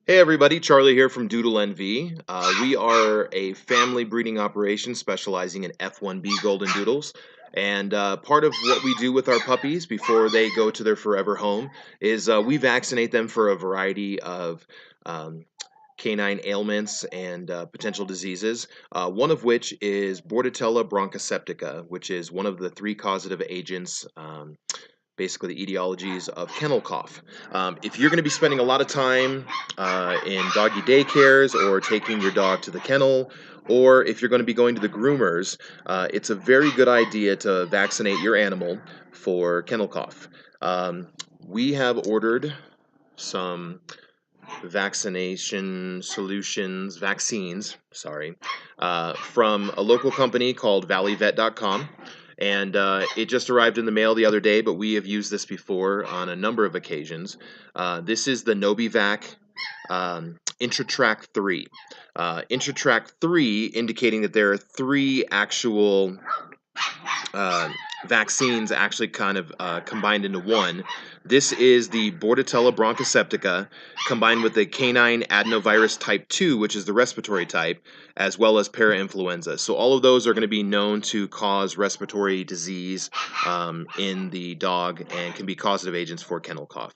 Hey everybody, Charlie here from Doodle NV. We are a family breeding operation specializing in F1B Golden Doodles. And part of what we do with our puppies before they go to their forever home is we vaccinate them for a variety of um, canine ailments and potential diseases, one of which is Bordatella Bronchiseptica, which is one of the three causative agents. Basically the etiologies of kennel cough. If you're going to be spending a lot of time in doggy daycares or taking your dog to the kennel, or if you're going to be going to the groomers, it's a very good idea to vaccinate your animal for kennel cough. We have ordered some vaccines, sorry, from a local company called valleyvet.com. And it just arrived in the mail the other day, but we have used this before on a number of occasions. This is the Nobivac Intra-Trac 3. Intra-Trac 3 indicating that there are three actual uh, vaccines actually kind of combined into one. This is the Bordatella Bronchiseptica combined with the Canine Adenovirus Type 2, which is the respiratory type, as well as Parainfluenza. So all of those are going to be known to cause respiratory disease in the dog and can be causative agents for kennel cough.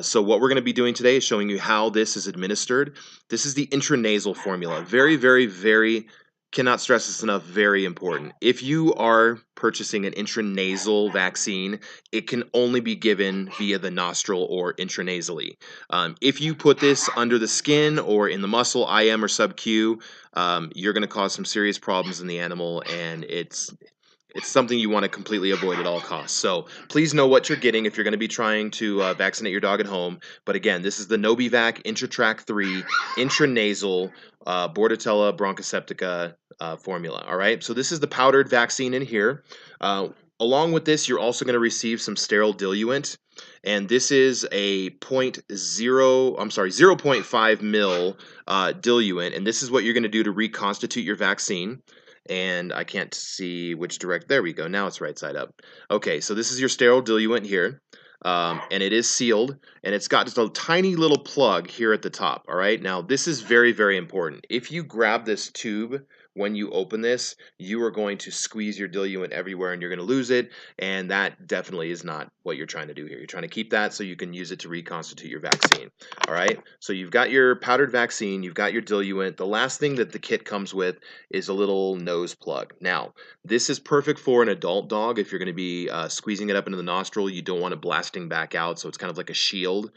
So what we're going to be doing today is showing you how this is administered. This is the intranasal formula. Very, very, very cannot stress this enough, very important. If you are purchasing an intranasal vaccine, it can only be given via the nostril or intranasally. If you put this under the skin or in the muscle, IM or sub-Q, you're going to cause some serious problems in the animal, and it's something you want to completely avoid at all costs. So please know what you're getting if you're going to be trying to vaccinate your dog at home. But again, this is the Nobivac Intra-Trac 3 intranasal Bordatella Bronchiseptica formula. All right, so this is the powdered vaccine in here. Along with this, you're also going to receive some sterile diluent, and this is a 0.5 mil diluent, and this is what you're going to do to reconstitute your vaccine. And I can't see which direct. There we go. Now it's right side up. Okay, so this is your sterile diluent here, and it is sealed, and it's got just a tiny little plug here at the top. All right, now this is very, very important. If you grab this tube when you open this, you are going to squeeze your diluent everywhere and you're going to lose it, and that definitely is not what you're trying to do here. You're trying to keep that so you can use it to reconstitute your vaccine. All right, so you've got your powdered vaccine, you've got your diluent. The last thing that the kit comes with is a little nose plug. Now, this is perfect for an adult dog. If you're going to be squeezing it up into the nostril, you don't want it blasting back out, so it's kind of like a shield.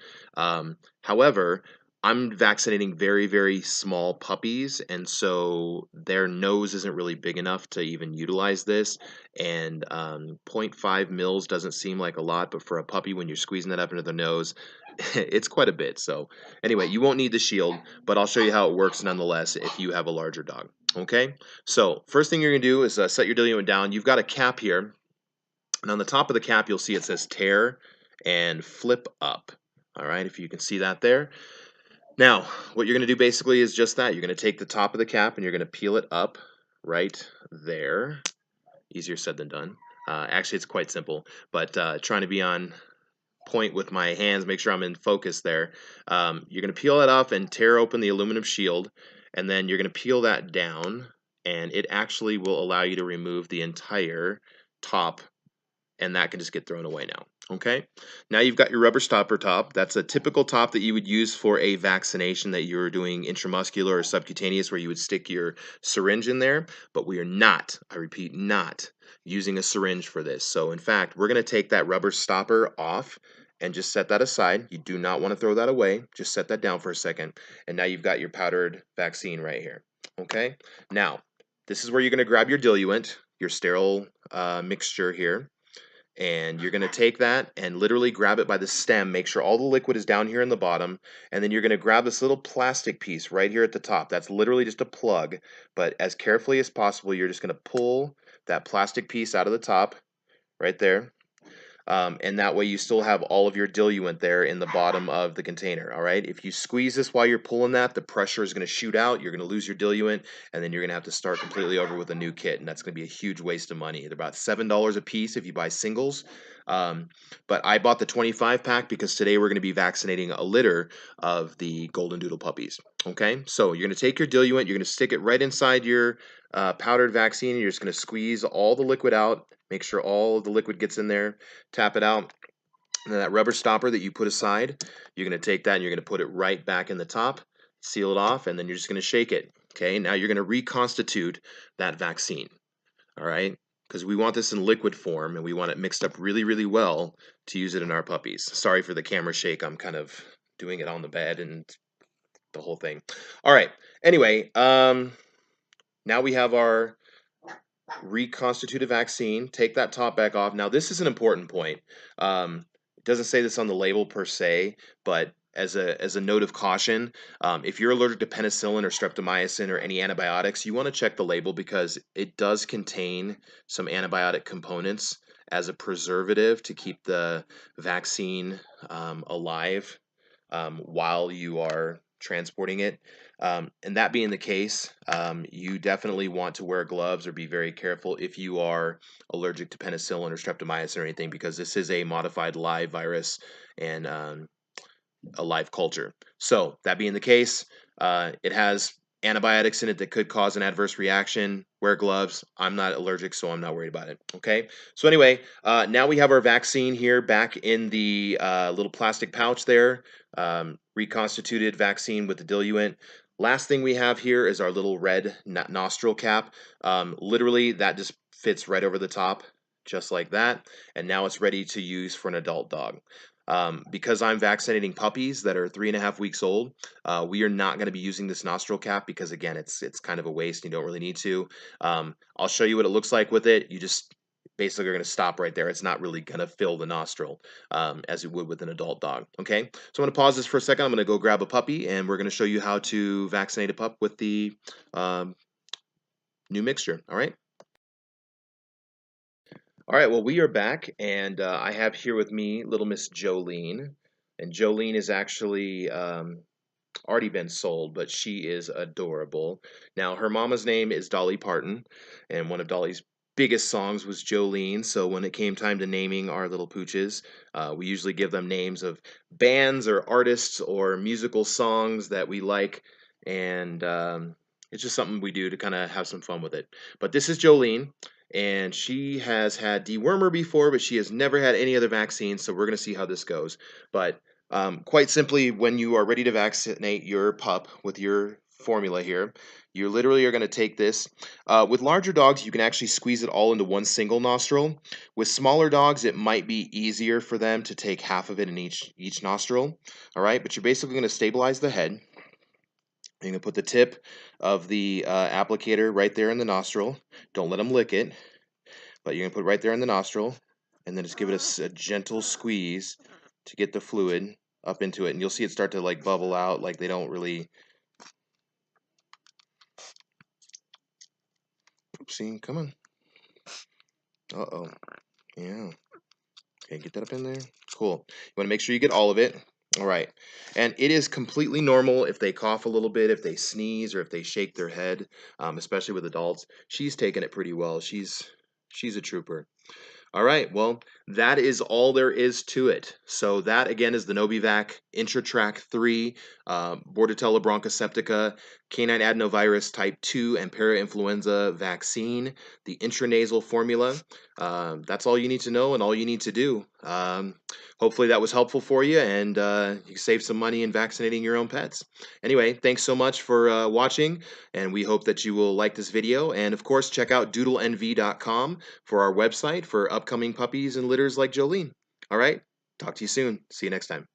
However, I'm vaccinating very, very small puppies, and so their nose isn't really big enough to even utilize this. And 0.5 mils doesn't seem like a lot, but for a puppy, when you're squeezing that up into the nose, it's quite a bit. So anyway, you won't need the shield, but I'll show you how it works nonetheless if you have a larger dog. Okay, so first thing you're going to do is set your diluent down. You've got a cap here, and on the top of the cap, you'll see it says tear and flip up. All right, if you can see that there. Now, what you're going to do basically is just that. You're going to take the top of the cap and you're going to peel it up right there. Easier said than done. Actually, it's quite simple, but trying to be on point with my hands, make sure I'm in focus there. You're going to peel that off and tear open the aluminum shield, and then you're going to peel that down, and it actually will allow you to remove the entire top, and that can just get thrown away now. Okay, now you've got your rubber stopper top. That's a typical top that you would use for a vaccination that you're doing intramuscular or subcutaneous, where you would stick your syringe in there, but we are not, I repeat, not using a syringe for this. So in fact, we're going to take that rubber stopper off and just set that aside. You do not want to throw that away. Just set that down for a second. And now you've got your powdered vaccine right here. Okay, now this is where you're going to grab your diluent, your sterile mixture here, and you're going to take that and literally grab it by the stem. Make sure all the liquid is down here in the bottom, and then you're going to grab this little plastic piece right here at the top. That's literally just a plug, but as carefully as possible, you're just going to pull that plastic piece out of the top right there. and that way you still have all of your diluent there in the bottom of the container. All right. If you squeeze this while you're pulling that, the pressure is going to shoot out. You're going to lose your diluent, and then you're going to have to start completely over with a new kit, and that's going to be a huge waste of money. They're about $7 a piece if you buy singles. But I bought the 25 pack because today we're going to be vaccinating a litter of the Golden Doodle puppies. Okay, so you're going to take your diluent, you're going to stick it right inside your powdered vaccine, and you're just going to squeeze all the liquid out. Make sure all of the liquid gets in there, tap it out. And then that rubber stopper that you put aside, you're going to take that and you're going to put it right back in the top, seal it off, and then you're just going to shake it. Okay, now you're going to reconstitute that vaccine. All right, because we want this in liquid form and we want it mixed up really, really well to use it in our puppies. Sorry for the camera shake. I'm kind of doing it on the bed and the whole thing. All right. Anyway, now we have our reconstituted vaccine. Take that top back off. Now, this is an important point. It doesn't say this on the label per se, but as a note of caution, if you're allergic to penicillin or streptomycin or any antibiotics, you want to check the label because it does contain some antibiotic components as a preservative to keep the vaccine alive while you are transporting it. And that being the case, you definitely want to wear gloves or be very careful if you are allergic to penicillin or streptomycin or anything, because this is a modified live virus and a live culture. So that being the case, it has antibiotics in it that could cause an adverse reaction. Wear gloves. I'm not allergic, so I'm not worried about it. Okay. So anyway, now we have our vaccine here back in the little plastic pouch there. Reconstituted vaccine with the diluent. Last thing we have here is our little red nostril cap. Literally, that just fits right over the top, just like that. And now it's ready to use for an adult dog. Because I'm vaccinating puppies that are 3.5 weeks old, we are not going to be using this nostril cap because, again, it's kind of a waste. And you don't really need to. I'll show you what it looks like with it. You just basically are going to stop right there. It's not really going to fill the nostril as it would with an adult dog. Okay, so I'm going to pause this for a second. I'm going to go grab a puppy, and we're going to show you how to vaccinate a pup with the new mixture. All right. All right, well, we are back, and I have here with me little Miss Jolene. And Jolene is actually already been sold, but she is adorable. Now, her mama's name is Dolly Parton, and one of Dolly's biggest songs was Jolene. So when it came time to naming our little pooches, we usually give them names of bands or artists or musical songs that we like, and it's just something we do to kind of have some fun with it. But this is Jolene. And she has had dewormer before, but she has never had any other vaccine, so we're going to see how this goes. But quite simply, when you are ready to vaccinate your pup with your formula here, you literally are going to take this. With larger dogs, you can actually squeeze it all into one single nostril. With smaller dogs, it might be easier for them to take half of it in each nostril. All right, but you're basically going to stabilize the head. You're going to put the tip of the applicator right there in the nostril. Don't let them lick it, but you're going to put it right there in the nostril, and then just give it a gentle squeeze to get the fluid up into it. And you'll see it start to like bubble out, like they don't really... Oopsie, come on. Uh-oh. Yeah. Okay, get that up in there. Cool. You want to make sure you get all of it. All right. And it is completely normal if they cough a little bit, if they sneeze, or if they shake their head, especially with adults. She's taken it pretty well. She's a trooper. All right, well, that is all there is to it. So that, again, is the Nobivac Intra-Trac 3, Bordatella Bronchiseptica, Canine Adenovirus Type 2, and Parainfluenza vaccine, the intranasal formula. That's all you need to know and all you need to do. Hopefully that was helpful for you, and you can save some money in vaccinating your own pets. Anyway, thanks so much for watching, and we hope that you will like this video. And, of course, check out doodlenv.com for our website for upcoming puppies and litters like Jolene. All right, talk to you soon. See you next time.